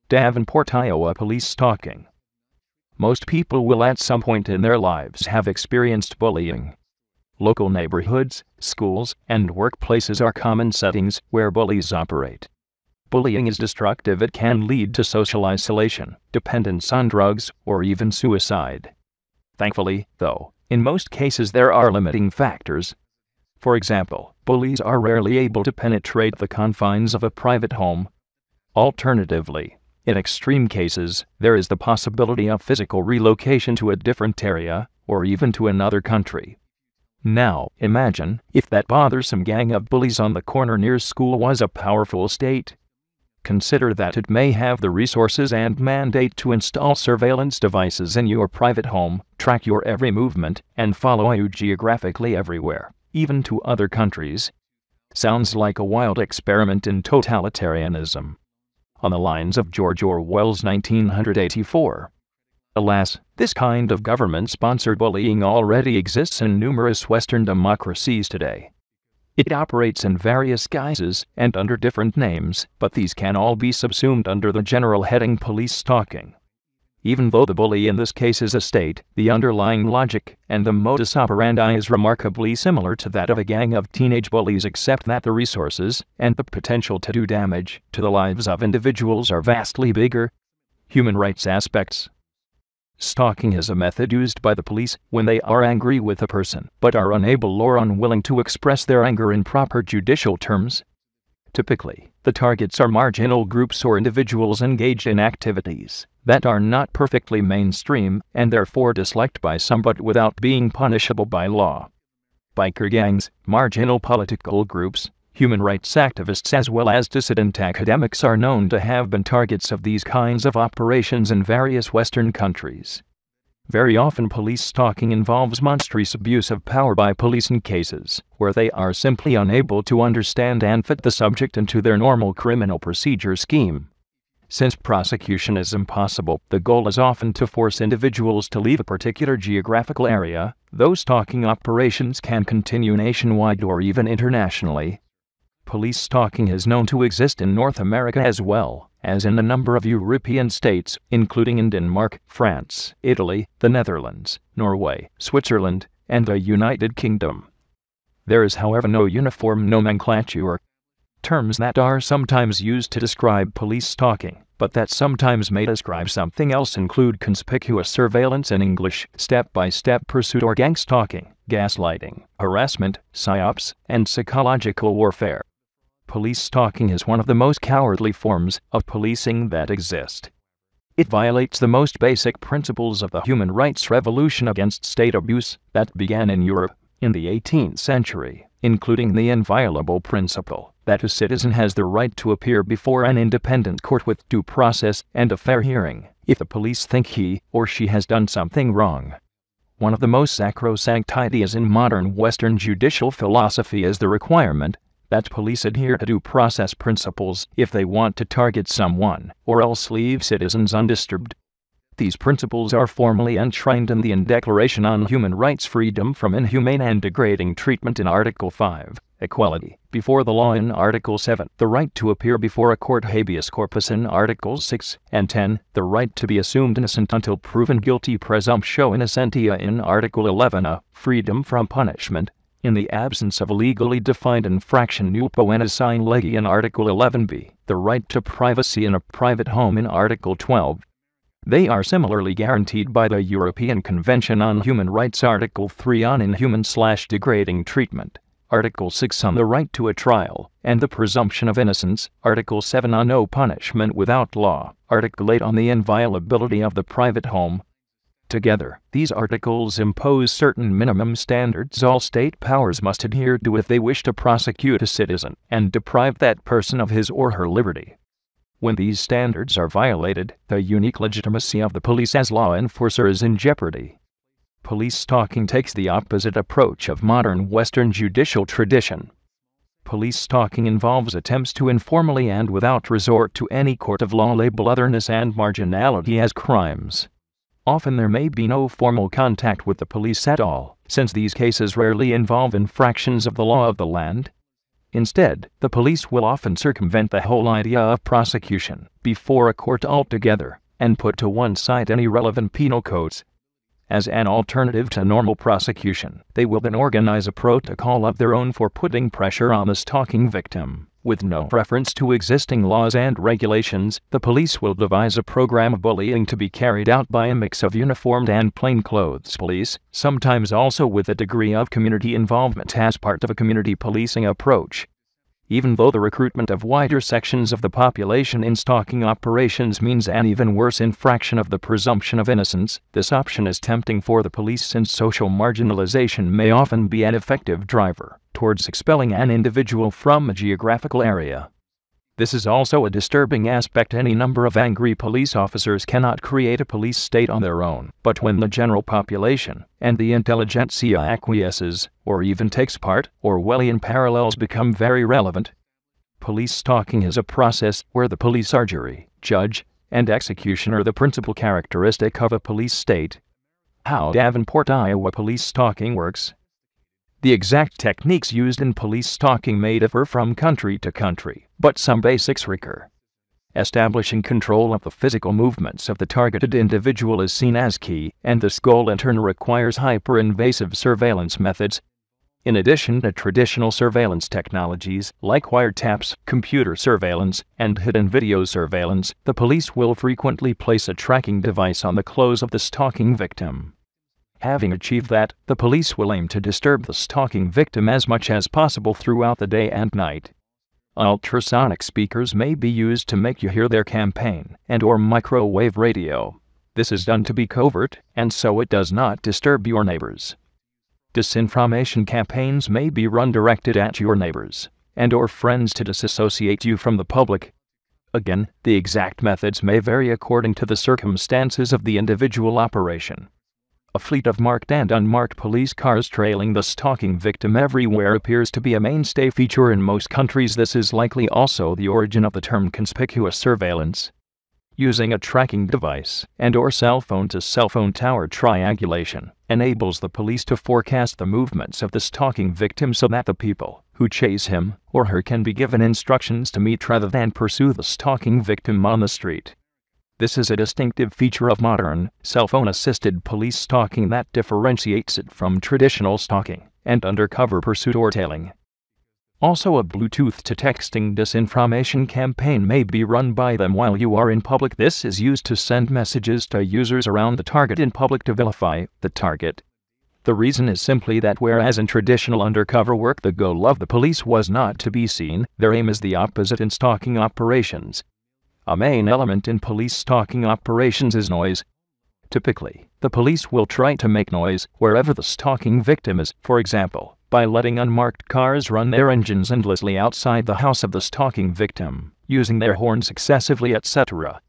Davenport, Iowa. Police stalking. Most people will at some point in their lives have experienced bullying. Local neighborhoods, schools, and workplaces are common settings where bullies operate. Bullying is destructive. It can lead to social isolation, dependence on drugs, or even suicide. Thankfully, though, in most cases there are limiting factors. For example, bullies are rarely able to penetrate the confines of a private home. Alternatively, in extreme cases, there is the possibility of physical relocation to a different area, or even to another country. Now, imagine if that bothersome gang of bullies on the corner near school was a powerful state. Consider that it may have the resources and mandate to install surveillance devices in your private home, track your every movement, and follow you geographically everywhere, even to other countries. Sounds like a wild experiment in totalitarianism, on the lines of George Orwell's 1984. Alas, this kind of government-sponsored bullying already exists in numerous Western democracies today. It operates in various guises and under different names, but these can all be subsumed under the general heading police stalking. Even though the bully in this case is a state, the underlying logic and the modus operandi is remarkably similar to that of a gang of teenage bullies, except that the resources and the potential to do damage to the lives of individuals are vastly bigger. Human rights aspects. Stalking is a method used by the police when they are angry with a person but are unable or unwilling to express their anger in proper judicial terms. Typically, the targets are marginal groups or individuals engaged in activities that are not perfectly mainstream and therefore disliked by some but without being punishable by law. Biker gangs, marginal political groups, human rights activists as well as dissident academics are known to have been targets of these kinds of operations in various Western countries. Very often police stalking involves monstrous abuse of power by police in cases where they are simply unable to understand and fit the subject into their normal criminal procedure scheme. Since prosecution is impossible, the goal is often to force individuals to leave a particular geographical area, though stalking operations can continue nationwide or even internationally. Police stalking is known to exist in North America as well as in a number of European states, including in Denmark, France, Italy, the Netherlands, Norway, Switzerland, and the United Kingdom. There is, however, no uniform nomenclature. Terms that are sometimes used to describe police stalking, but that sometimes may describe something else, include conspicuous surveillance in English, step-by-step pursuit or gang stalking, gaslighting, harassment, psyops, and psychological warfare. Police stalking is one of the most cowardly forms of policing that exist. It violates the most basic principles of the human rights revolution against state abuse that began in Europe in the 18th century, including the inviolable principle that a citizen has the right to appear before an independent court with due process and a fair hearing if the police think he or she has done something wrong. One of the most sacrosanct ideas in modern Western judicial philosophy is the requirement that police adhere to due process principles if they want to target someone, or else leave citizens undisturbed. These principles are formally enshrined in the Declaration on Human Rights, freedom from inhumane and degrading treatment in Article 5, equality before the law in Article 7, the right to appear before a court habeas corpus in Articles 6 and 10, the right to be assumed innocent until proven guilty presumptio innocentia in Article 11a, freedom from punishment in the absence of a legally defined infraction nupo sine lege in Article 11b, the right to privacy in a private home in Article 12. They are similarly guaranteed by the European Convention on Human Rights, Article 3 on inhuman/degrading treatment, Article 6 on the right to a trial and the presumption of innocence, Article 7 on no punishment without law, Article 8 on the inviolability of the private home. Together, these articles impose certain minimum standards all state powers must adhere to if they wish to prosecute a citizen and deprive that person of his or her liberty. When these standards are violated, the unique legitimacy of the police as law enforcer is in jeopardy. Police stalking takes the opposite approach of modern Western judicial tradition. Police stalking involves attempts to informally and without resort to any court of law label otherness and marginality as crimes. Often there may be no formal contact with the police at all, since these cases rarely involve infractions of the law of the land. Instead, the police will often circumvent the whole idea of prosecution before a court altogether and put to one side any relevant penal codes. As an alternative to normal prosecution, they will then organize a protocol of their own for putting pressure on the stalking victim. With no reference to existing laws and regulations, the police will devise a program of bullying to be carried out by a mix of uniformed and plainclothes police, sometimes also with a degree of community involvement as part of a community policing approach. Even though the recruitment of wider sections of the population in stalking operations means an even worse infraction of the presumption of innocence, this option is tempting for the police since social marginalization may often be an effective driver towards expelling an individual from a geographical area. This is also a disturbing aspect. Any number of angry police officers cannot create a police state on their own, but when the general population and the intelligentsia acquiesces, or even takes part, Orwellian parallels become very relevant. Police stalking is a process where the police are jury, judge, and executioner, the principal characteristic of a police state. How Davenport, Iowa police stalking works. The exact techniques used in police stalking may differ from country to country, but some basics recur. Establishing control of the physical movements of the targeted individual is seen as key, and this goal in turn requires hyper-invasive surveillance methods. In addition to traditional surveillance technologies like wiretaps, computer surveillance, and hidden video surveillance, the police will frequently place a tracking device on the clothes of the stalking victim. Having achieved that, the police will aim to disturb the stalking victim as much as possible throughout the day and night. Ultrasonic speakers may be used to make you hear their campaign, and/or microwave radio. This is done to be covert, and so it does not disturb your neighbors. Disinformation campaigns may be run directed at your neighbors and/or friends to disassociate you from the public. Again, the exact methods may vary according to the circumstances of the individual operation. A fleet of marked and unmarked police cars trailing the stalking victim everywhere appears to be a mainstay feature in most countries. This is likely also the origin of the term conspicuous surveillance. Using a tracking device and/or cell phone to cell phone tower triangulation enables the police to forecast the movements of the stalking victim so that the people who chase him or her can be given instructions to meet rather than pursue the stalking victim on the street. This is a distinctive feature of modern, cell phone-assisted police stalking that differentiates it from traditional stalking and undercover pursuit or tailing. Also, a Bluetooth-to-texting disinformation campaign may be run by them while you are in public. This is used to send messages to users around the target in public to vilify the target. The reason is simply that whereas in traditional undercover work the goal of the police was not to be seen, their aim is the opposite in stalking operations. A main element in police stalking operations is noise. Typically, the police will try to make noise wherever the stalking victim is, for example, by letting unmarked cars run their engines endlessly outside the house of the stalking victim, using their horns excessively, etc.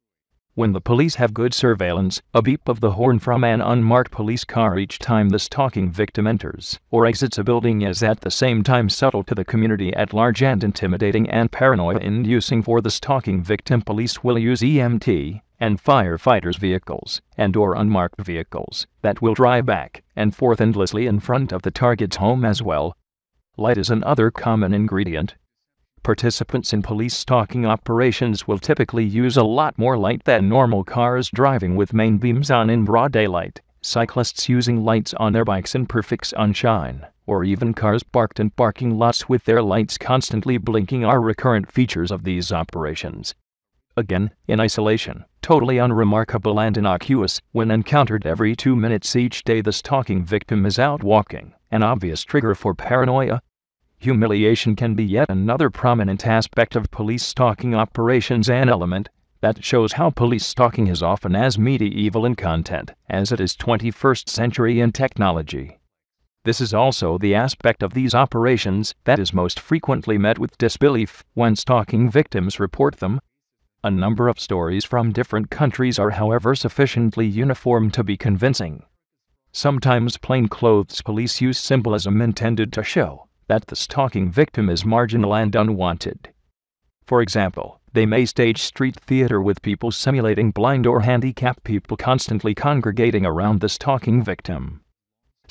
When the police have good surveillance, a beep of the horn from an unmarked police car each time the stalking victim enters or exits a building is at the same time subtle to the community at large and intimidating and paranoia-inducing for the stalking victim. Police will use EMT and firefighters' vehicles and/or unmarked vehicles that will drive back and forth endlessly in front of the target's home as well. Light is another common ingredient. Participants in police stalking operations will typically use a lot more light than normal cars driving with main beams on in broad daylight, cyclists using lights on their bikes in perfect sunshine, or even cars parked in parking lots with their lights constantly blinking are recurrent features of these operations. Again, in isolation, totally unremarkable and innocuous, when encountered every 2 minutes each day the stalking victim is out walking, an obvious trigger for paranoia. Humiliation can be yet another prominent aspect of police stalking operations, an element that shows how police stalking is often as medieval in content as it is 21st century in technology. This is also the aspect of these operations that is most frequently met with disbelief when stalking victims report them. A number of stories from different countries are, however, sufficiently uniform to be convincing. Sometimes plainclothes police use symbolism intended to show that the stalking victim is marginal and unwanted. For example, they may stage street theater with people simulating blind or handicapped people constantly congregating around the stalking victim.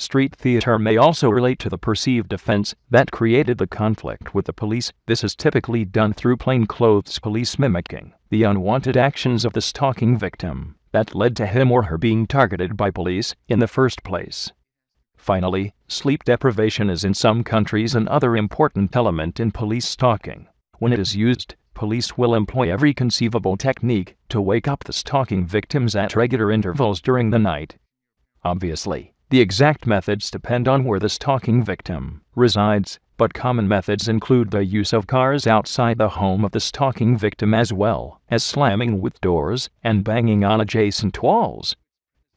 Street theater may also relate to the perceived offense that created the conflict with the police. This is typically done through plainclothes police mimicking the unwanted actions of the stalking victim that led to him or her being targeted by police in the first place. Finally, sleep deprivation is in some countries another important element in police stalking. When it is used, police will employ every conceivable technique to wake up the stalking victims at regular intervals during the night. Obviously, the exact methods depend on where the stalking victim resides, but common methods include the use of cars outside the home of the stalking victim as well as slamming with doors and banging on adjacent walls.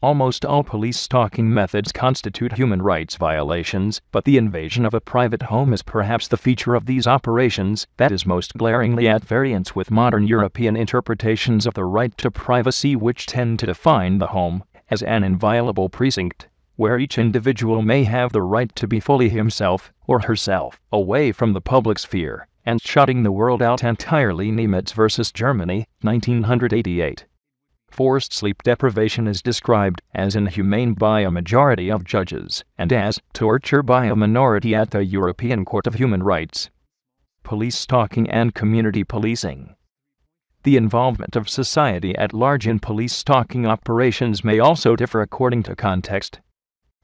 Almost all police stalking methods constitute human rights violations, but the invasion of a private home is perhaps the feature of these operations that is most glaringly at variance with modern European interpretations of the right to privacy, which tend to define the home as an inviolable precinct where each individual may have the right to be fully himself or herself, away from the public sphere, and shutting the world out entirely. Niemitz versus Germany, 1988. Forced sleep deprivation is described as inhumane by a majority of judges and as torture by a minority at the European Court of Human Rights. Police stalking and community policing. The involvement of society at large in police stalking operations may also differ according to context.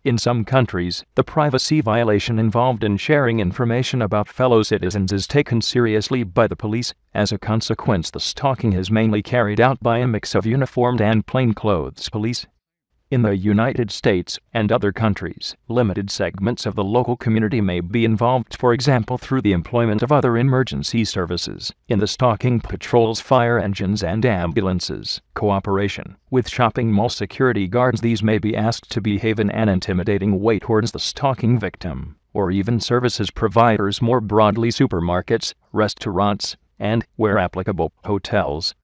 In some countries, the privacy violation involved in sharing information about fellow citizens is taken seriously by the police. As a consequence, the stalking is mainly carried out by a mix of uniformed and plainclothes police. In the United States and other countries, limited segments of the local community may be involved, for example through the employment of other emergency services in the stalking patrols, fire engines and ambulances. Cooperation with shopping mall security guards. These may be asked to behave in an intimidating way towards the stalking victim, or even services providers, more broadly supermarkets, restaurants, and, where applicable, hotels.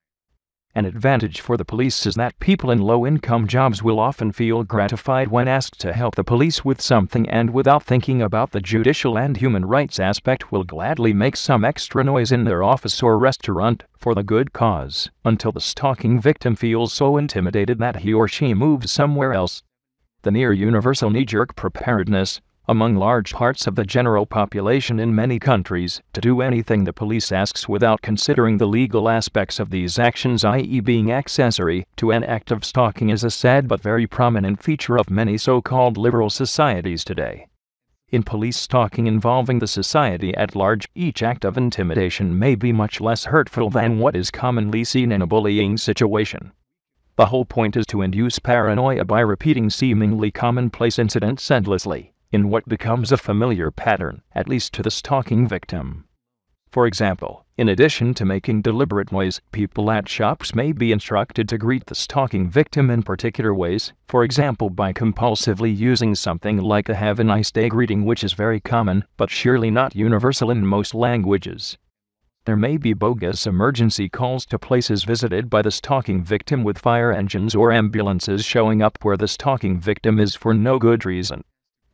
An advantage for the police is that people in low-income jobs will often feel gratified when asked to help the police with something, and without thinking about the judicial and human rights aspect will gladly make some extra noise in their office or restaurant for the good cause, until the stalking victim feels so intimidated that he or she moves somewhere else. The near-universal knee-jerk preparedness among large parts of the general population in many countries to do anything the police asks without considering the legal aspects of these actions, i.e. being accessory to an act of stalking, is a sad but very prominent feature of many so-called liberal societies today. In police stalking involving the society at large, each act of intimidation may be much less hurtful than what is commonly seen in a bullying situation. The whole point is to induce paranoia by repeating seemingly commonplace incidents endlessly, in what becomes a familiar pattern, at least to the stalking victim. For example, in addition to making deliberate noise, people at shops may be instructed to greet the stalking victim in particular ways, for example by compulsively using something like a "have a nice day" greeting, which is very common, but surely not universal in most languages. There may be bogus emergency calls to places visited by the stalking victim, with fire engines or ambulances showing up where the stalking victim is for no good reason.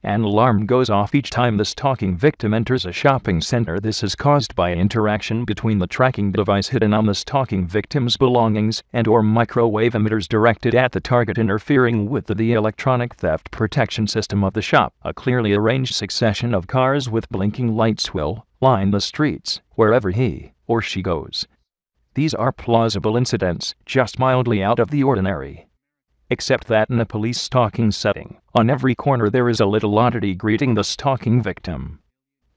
An alarm goes off each time the stalking victim enters a shopping center. This is caused by an interaction between the tracking device hidden on the stalking victim's belongings and/or microwave emitters directed at the target, interfering with the electronic theft protection system of the shop. A clearly arranged succession of cars with blinking lights will line the streets wherever he or she goes. These are plausible incidents, just mildly out of the ordinary. Except that in a police stalking setting, on every corner there is a little oddity greeting the stalking victim.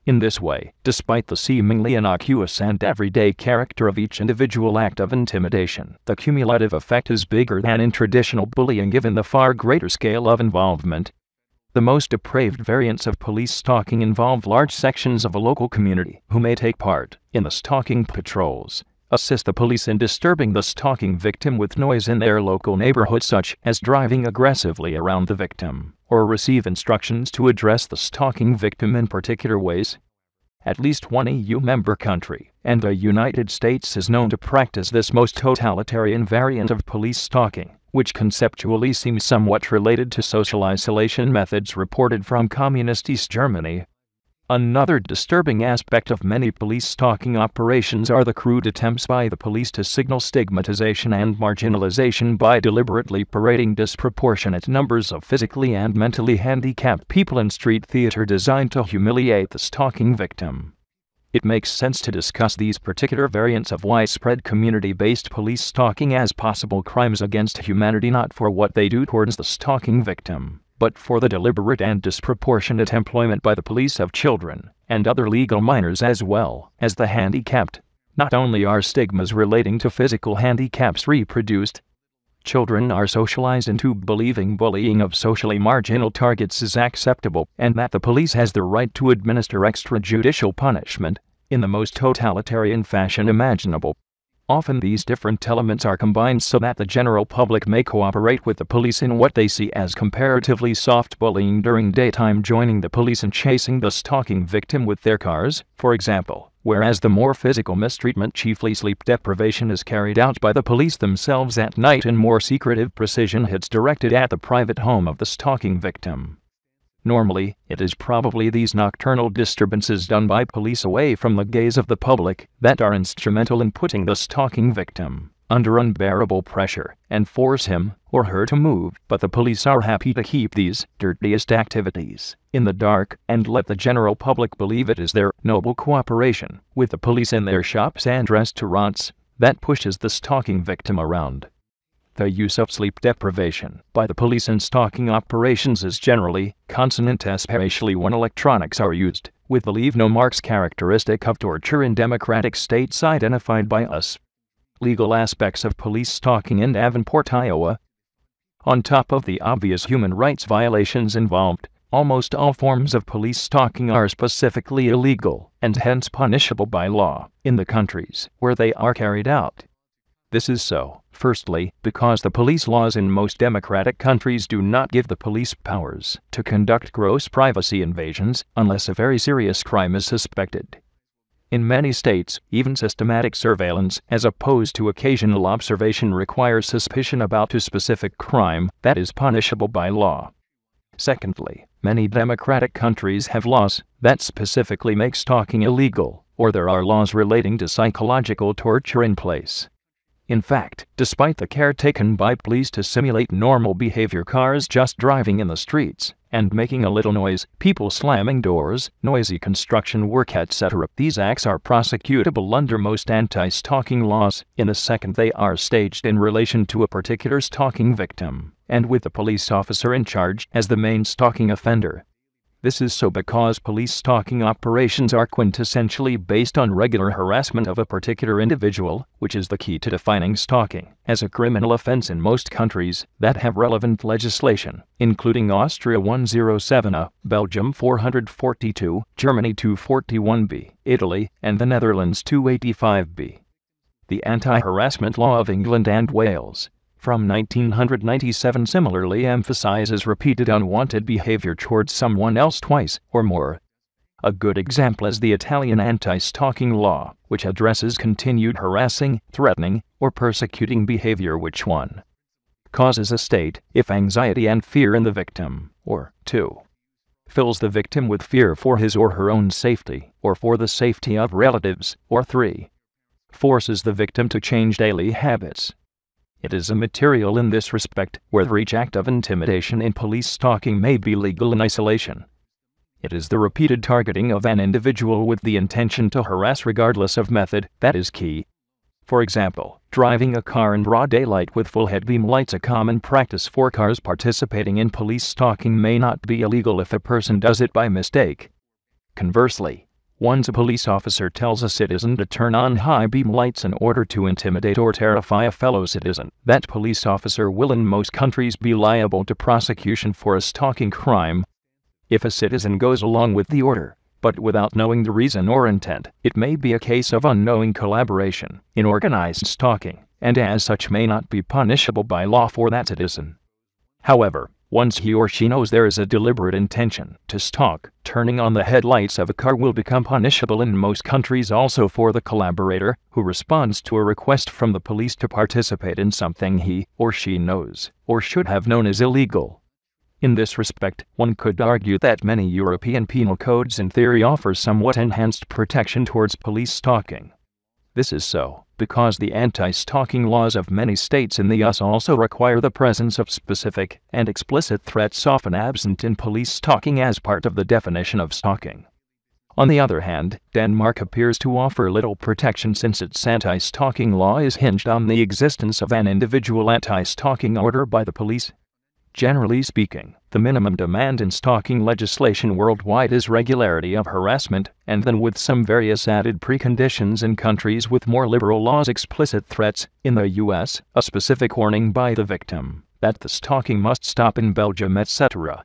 In this way, despite the seemingly innocuous and everyday character of each individual act of intimidation, the cumulative effect is bigger than in traditional bullying, given the far greater scale of involvement. The most depraved variants of police stalking involve large sections of a local community who may take part in the stalking patrols, assist the police in disturbing the stalking victim with noise in their local neighborhood, such as driving aggressively around the victim, or receive instructions to address the stalking victim in particular ways. At least one EU member country, and the United States, is known to practice this most totalitarian variant of police stalking, which conceptually seems somewhat related to social isolation methods reported from communist East Germany. Another disturbing aspect of many police stalking operations are the crude attempts by the police to signal stigmatization and marginalization by deliberately parading disproportionate numbers of physically and mentally handicapped people in street theater designed to humiliate the stalking victim. It makes sense to discuss these particular variants of widespread community-based police stalking as possible crimes against humanity, not for what they do towards the stalking victim, but for the deliberate and disproportionate employment by the police of children and other legal minors as well as the handicapped. Not only are stigmas relating to physical handicaps reproduced, children are socialized into believing bullying of socially marginal targets is acceptable and that the police has the right to administer extrajudicial punishment in the most totalitarian fashion imaginable. Often these different elements are combined so that the general public may cooperate with the police in what they see as comparatively soft bullying during daytime, joining the police and chasing the stalking victim with their cars, for example, whereas the more physical mistreatment, chiefly sleep deprivation, is carried out by the police themselves at night in more secretive precision hits directed at the private home of the stalking victim. Normally, it is probably these nocturnal disturbances done by police away from the gaze of the public that are instrumental in putting the stalking victim under unbearable pressure and force him or her to move, but the police are happy to keep these dirtiest activities in the dark and let the general public believe it is their noble cooperation with the police in their shops and restaurants that pushes the stalking victim around. The use of sleep deprivation by the police in stalking operations is generally consonant, especially when electronics are used, with the leave no marks characteristic of torture in democratic states identified by us. Legal aspects of police stalking in Davenport, Iowa. On top of the obvious human rights violations involved, almost all forms of police stalking are specifically illegal and hence punishable by law in the countries where they are carried out. This is so, firstly, because the police laws in most democratic countries do not give the police powers to conduct gross privacy invasions unless a very serious crime is suspected. In many states, even systematic surveillance, as opposed to occasional observation, requires suspicion about a specific crime that is punishable by law. Secondly, many democratic countries have laws that specifically make stalking illegal, or there are laws relating to psychological torture in place. In fact, despite the care taken by police to simulate normal behavior, cars just driving in the streets and making a little noise, people slamming doors, noisy construction work, etc., these acts are prosecutable under most anti-stalking laws in the second they are staged in relation to a particular stalking victim, and with the police officer in charge as the main stalking offender. This is so because police stalking operations are quintessentially based on regular harassment of a particular individual, which is the key to defining stalking as a criminal offense in most countries that have relevant legislation, including Austria 107A, Belgium 442, Germany 241B, Italy, and the Netherlands 285B. The Anti-Harassment Law of England and Wales, from 1997, similarly emphasizes repeated unwanted behavior towards someone else twice or more. A good example is the Italian anti-stalking law, which addresses continued harassing, threatening, or persecuting behavior which 1. Causes a state of anxiety and fear in the victim, or 2. Fills the victim with fear for his or her own safety, or for the safety of relatives, or 3. Forces the victim to change daily habits. It is immaterial in this respect whether each act of intimidation in police stalking may be legal in isolation. It is the repeated targeting of an individual with the intention to harass regardless of method that is key. For example, driving a car in broad daylight with full headbeam lights, a common practice for cars participating in police stalking, may not be illegal if a person does it by mistake. Conversely, once a police officer tells a citizen to turn on high beam lights in order to intimidate or terrify a fellow citizen, that police officer will in most countries be liable to prosecution for a stalking crime. If a citizen goes along with the order, but without knowing the reason or intent, it may be a case of unknowing collaboration in organized stalking, and as such may not be punishable by law for that citizen. However, once he or she knows there is a deliberate intention to stalk, turning on the headlights of a car will become punishable in most countries also for the collaborator who responds to a request from the police to participate in something he or she knows or should have known is illegal. In this respect, one could argue that many European penal codes in theory offer somewhat enhanced protection towards police stalking. This is so because the anti-stalking laws of many states in the US also require the presence of specific and explicit threats often absent in police stalking as part of the definition of stalking. On the other hand, Denmark appears to offer little protection since its anti-stalking law is hinged on the existence of an individual anti-stalking order by the police. Generally speaking, the minimum demand in stalking legislation worldwide is regularity of harassment, and then with some various added preconditions in countries with more liberal laws explicit threats, in the US, a specific warning by the victim that the stalking must stop in Belgium, etc.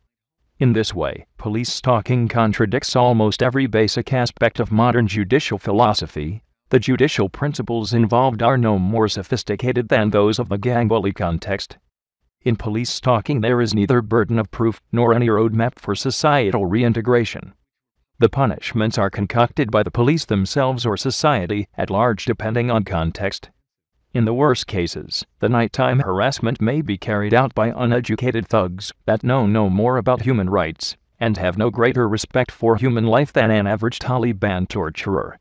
In this way, police stalking contradicts almost every basic aspect of modern judicial philosophy. The judicial principles involved are no more sophisticated than those of the gang bully context. In police stalking there is neither burden of proof nor any roadmap for societal reintegration. The punishments are concocted by the police themselves or society at large depending on context. In the worst cases, the nighttime harassment may be carried out by uneducated thugs that know no more about human rights and have no greater respect for human life than an average Taliban torturer.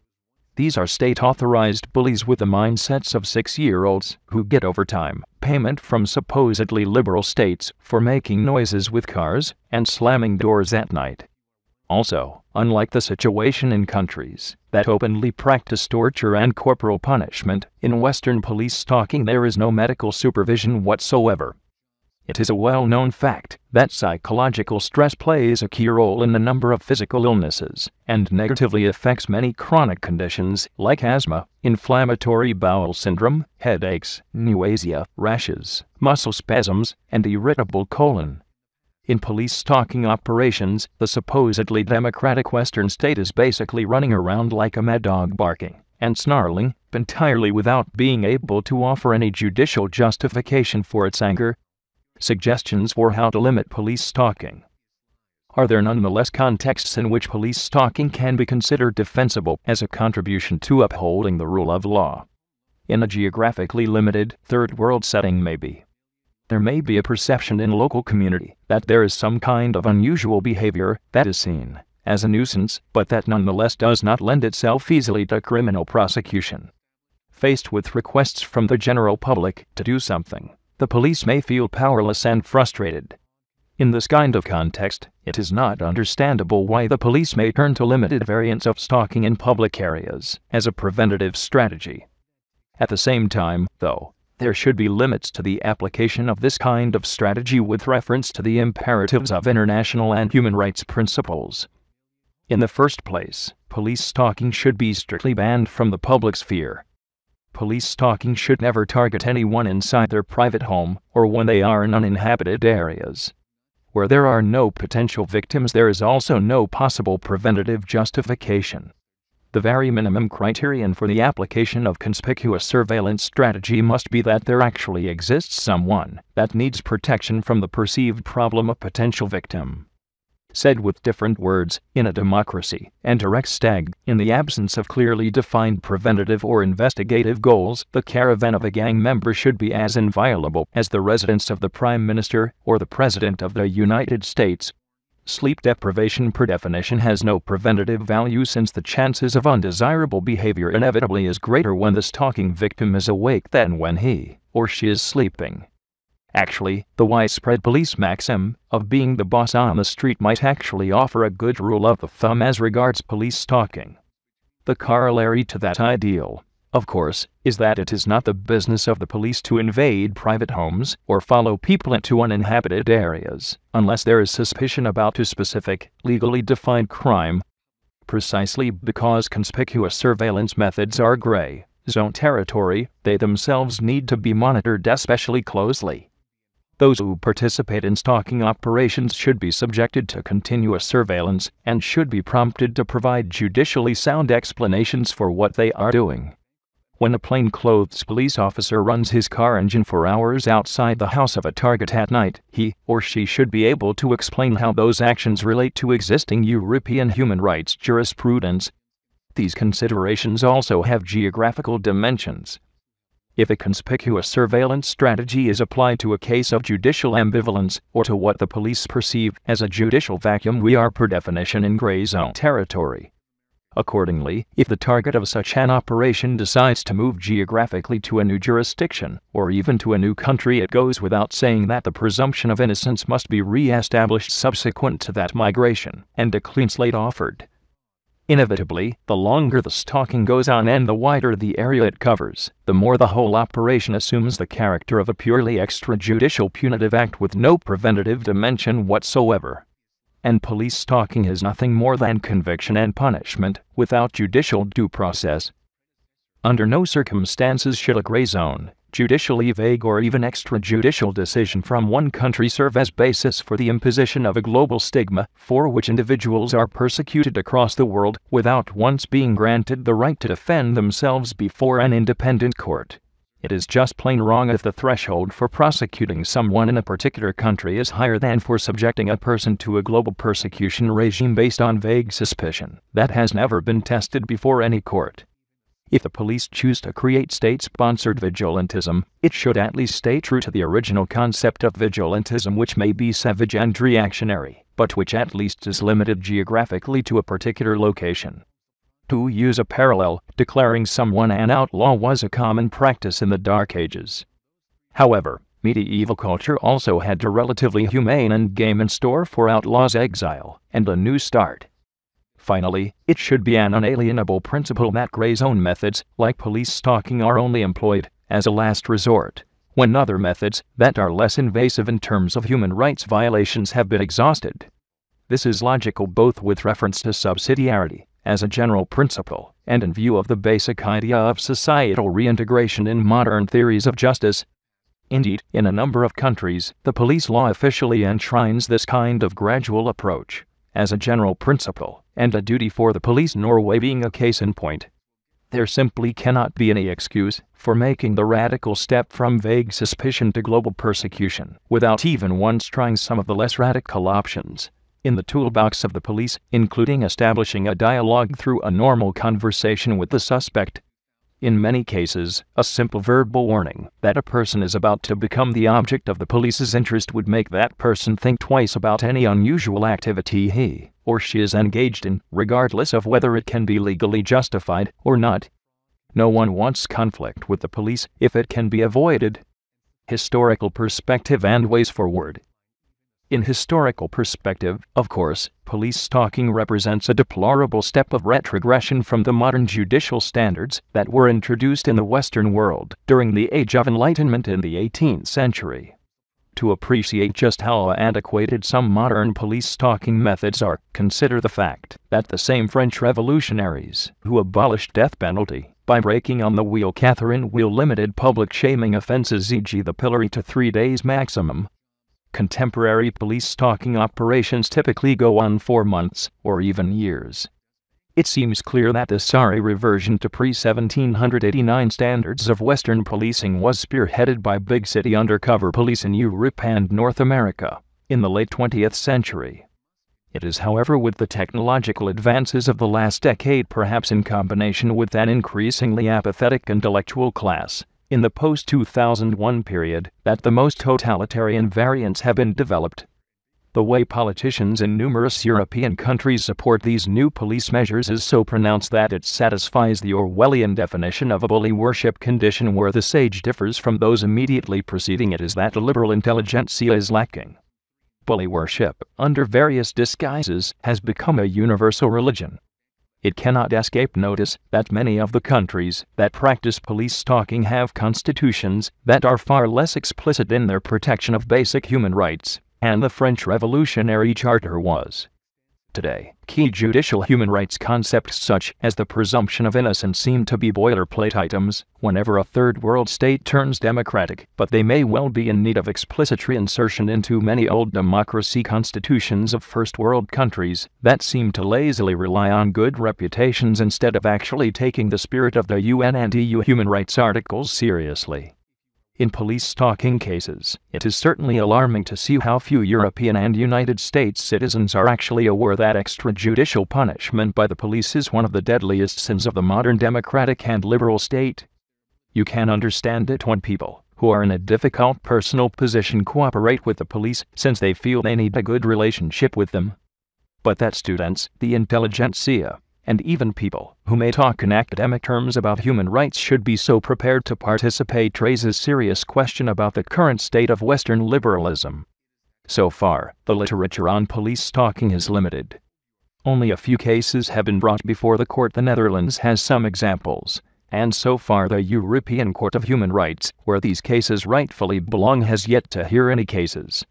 These are state-authorized bullies with the mindsets of 6-year-olds who get overtime payment from supposedly liberal states for making noises with cars and slamming doors at night. Also, unlike the situation in countries that openly practice torture and corporal punishment, in Western police stalking there is no medical supervision whatsoever. It is a well-known fact that psychological stress plays a key role in the number of physical illnesses and negatively affects many chronic conditions like asthma, inflammatory bowel syndrome, headaches, nausea, rashes, muscle spasms, and irritable colon. In police stalking operations, the supposedly democratic Western state is basically running around like a mad dog barking and snarling, entirely without being able to offer any judicial justification for its anger. Suggestions for how to limit police stalking. Are there nonetheless contexts in which police stalking can be considered defensible as a contribution to upholding the rule of law? In a geographically limited, third world setting maybe. There may be a perception in local community that there is some kind of unusual behavior that is seen as a nuisance, but that nonetheless does not lend itself easily to criminal prosecution. Faced with requests from the general public to do something, the police may feel powerless and frustrated. In this kind of context, it is not understandable why the police may turn to limited variants of stalking in public areas as a preventative strategy. At the same time, though, there should be limits to the application of this kind of strategy with reference to the imperatives of international and human rights principles. In the first place, police stalking should be strictly banned from the public sphere. Police stalking should never target anyone inside their private home or when they are in uninhabited areas. Where there are no potential victims, there is also no possible preventative justification. The very minimum criterion for the application of conspicuous surveillance strategy must be that there actually exists someone that needs protection from the perceived problem of potential victim. Said with different words, in a democracy and a Reichstag, in the absence of clearly defined preventative or investigative goals, the caravan of a gang member should be as inviolable as the residence of the Prime Minister or the President of the United States. Sleep deprivation per definition has no preventative value since the chances of undesirable behavior inevitably is greater when the stalking victim is awake than when he or she is sleeping. Actually, the widespread police maxim of being the boss on the street might actually offer a good rule of thumb as regards police stalking. The corollary to that ideal, of course, is that it is not the business of the police to invade private homes or follow people into uninhabited areas, unless there is suspicion about a specific, legally defined crime. Precisely because conspicuous surveillance methods are gray zone territory, they themselves need to be monitored especially closely. Those who participate in stalking operations should be subjected to continuous surveillance and should be prompted to provide judicially sound explanations for what they are doing. When a plainclothes police officer runs his car engine for hours outside the house of a target at night, he or she should be able to explain how those actions relate to existing European human rights jurisprudence. These considerations also have geographical dimensions. If a conspicuous surveillance strategy is applied to a case of judicial ambivalence, or to what the police perceive as a judicial vacuum, we are per definition in gray zone territory. Accordingly, if the target of such an operation decides to move geographically to a new jurisdiction, or even to a new country, it goes without saying that the presumption of innocence must be re-established subsequent to that migration, and a clean slate offered. Inevitably, the longer the stalking goes on and the wider the area it covers, the more the whole operation assumes the character of a purely extrajudicial punitive act with no preventative dimension whatsoever. And police stalking is nothing more than conviction and punishment, without judicial due process. Under no circumstances should a gray zone, judicially vague or even extrajudicial decision from one country serve as basis for the imposition of a global stigma, for which individuals are persecuted across the world, without once being granted the right to defend themselves before an independent court. It is just plain wrong if the threshold for prosecuting someone in a particular country is higher than for subjecting a person to a global persecution regime based on vague suspicion that has never been tested before any court. If the police choose to create state-sponsored vigilantism, it should at least stay true to the original concept of vigilantism, which may be savage and reactionary, but which at least is limited geographically to a particular location. To use a parallel, declaring someone an outlaw was a common practice in the Dark Ages. However, medieval culture also had a relatively humane end game in store for outlaws' exile and a new start. Finally, it should be an unalienable principle that gray zone methods, like police stalking, are only employed as a last resort, when other methods that are less invasive in terms of human rights violations have been exhausted. This is logical both with reference to subsidiarity, as a general principle, and in view of the basic idea of societal reintegration in modern theories of justice. Indeed, in a number of countries, the police law officially enshrines this kind of gradual approach as a general principle, and a duty for the police, Norway being a case in point. There simply cannot be any excuse for making the radical step from vague suspicion to global persecution without even once trying some of the less radical options in the toolbox of the police, including establishing a dialogue through a normal conversation with the suspect. In many cases, a simple verbal warning that a person is about to become the object of the police's interest would make that person think twice about any unusual activity he or she is engaged in, regardless of whether it can be legally justified or not. No one wants conflict with the police if it can be avoided. Historical perspective and ways forward. In historical perspective, of course, police stalking represents a deplorable step of retrogression from the modern judicial standards that were introduced in the Western world during the Age of Enlightenment in the 18th century. To appreciate just how antiquated some modern police stalking methods are, consider the fact that the same French revolutionaries who abolished death penalty by breaking on the wheel Catherine wheel limited public shaming offenses, e.g. the pillory, to 3 days maximum. Contemporary police stalking operations typically go on for months, or even years. It seems clear that this sorry reversion to pre-1789 standards of Western policing was spearheaded by big city undercover police in Europe and North America in the late 20th century. It is, however, with the technological advances of the last decade, perhaps in combination with an increasingly apathetic intellectual class in the post-2001 period, that the most totalitarian variants have been developed. The way politicians in numerous European countries support these new police measures is so pronounced that it satisfies the Orwellian definition of a bully worship condition. Where the sage differs from those immediately preceding it is that the liberal intelligentsia is lacking. Bully worship, under various disguises, has become a universal religion. It cannot escape notice that many of the countries that practice police stalking have constitutions that are far less explicit in their protection of basic human rights, and the French Revolutionary Charter was. Today, key judicial human rights concepts such as the presumption of innocence seem to be boilerplate items whenever a third world state turns democratic, but they may well be in need of explicit reinsertion into many old democracy constitutions of first world countries that seem to lazily rely on good reputations instead of actually taking the spirit of the UN and EU human rights articles seriously. In police stalking cases, it is certainly alarming to see how few European and United States citizens are actually aware that extrajudicial punishment by the police is one of the deadliest sins of the modern democratic and liberal state. You can understand it when people who are in a difficult personal position cooperate with the police since they feel they need a good relationship with them. But that students, the intelligentsia, and even people who may talk in academic terms about human rights should be so prepared to participate raises serious question about the current state of Western liberalism. So far, the literature on police stalking is limited. Only a few cases have been brought before the court. The Netherlands has some examples, and so far the European Court of Human Rights, where these cases rightfully belong, has yet to hear any cases.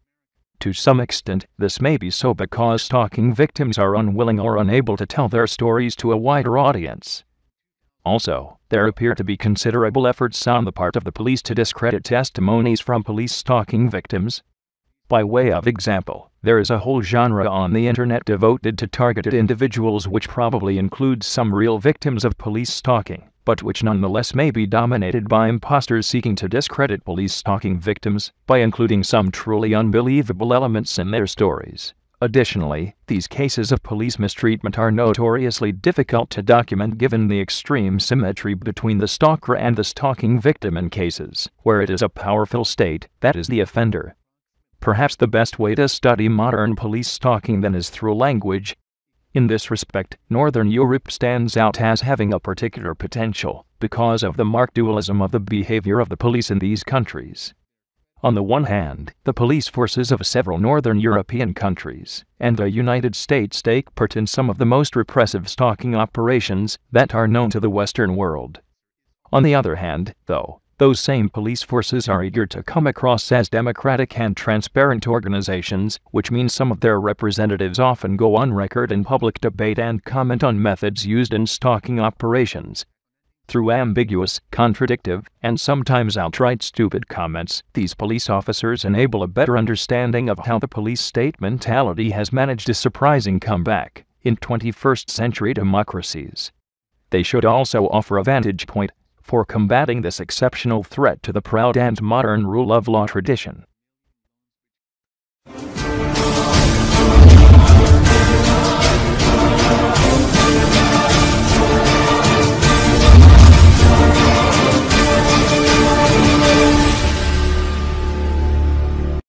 To some extent, this may be so because stalking victims are unwilling or unable to tell their stories to a wider audience. Also, there appear to be considerable efforts on the part of the police to discredit testimonies from police stalking victims. By way of example, there is a whole genre on the internet devoted to targeted individuals, which probably includes some real victims of police stalking, but which nonetheless may be dominated by imposters seeking to discredit police stalking victims by including some truly unbelievable elements in their stories. Additionally, these cases of police mistreatment are notoriously difficult to document given the extreme symmetry between the stalker and the stalking victim in cases where it is a powerful state that is the offender. Perhaps the best way to study modern police stalking then is through language. In this respect, Northern Europe stands out as having a particular potential because of the marked dualism of the behavior of the police in these countries. On the one hand, the police forces of several Northern European countries and the United States take part in some of the most repressive stalking operations that are known to the Western world. On the other hand, though, those same police forces are eager to come across as democratic and transparent organizations, which means some of their representatives often go on record in public debate and comment on methods used in stalking operations. Through ambiguous, contradictive, and sometimes outright stupid comments, these police officers enable a better understanding of how the police state mentality has managed a surprising comeback in 21st century democracies. They should also offer a vantage point for combating this exceptional threat to the proud and modern rule of law tradition.